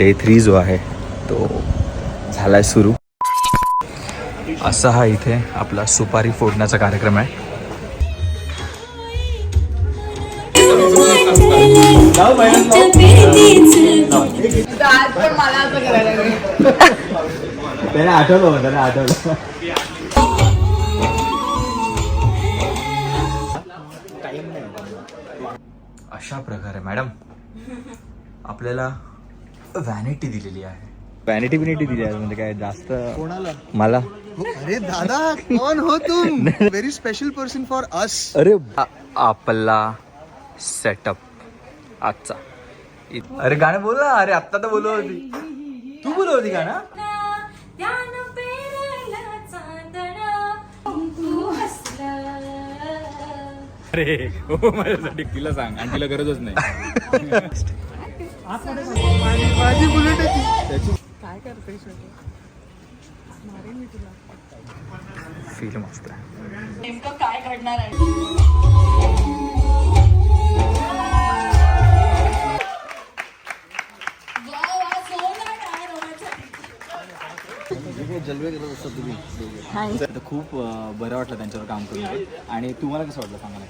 Day 3 जो आहे तो झाला आहे सुरू. असा हा इथे आपला सुपारी फोडण्याचा कार्यक्रम आहे. त्याने आठवलं. अशा प्रकारे मॅडम आपल्याला व्हॅनिटी दिलेली आहे. व्हॅनिटी दिली आहे म्हणजे काय जास्त कोणाला? मला. अरे दादा कौन हो तुम? Very special person for us. अरे आपला सेटअप आजचा. अरे गाणं बोल ना. अरे आत्ता तर बोलव होती तू, बोलव होती गाणं. अरे हो माझ्यासाठी तिला सांग आणि तिला गरजच नाही. माझी बुलेट आहे ती. काय करते मारेन मी तुला. फील मस्त आहे. नेमकं काय घडणार आहे? जलवे करत असतात तुम्ही. खूप बरं वाटलं त्यांच्यावर काम करून. आणि तुम्हाला कसं वाटलं सांगा ना.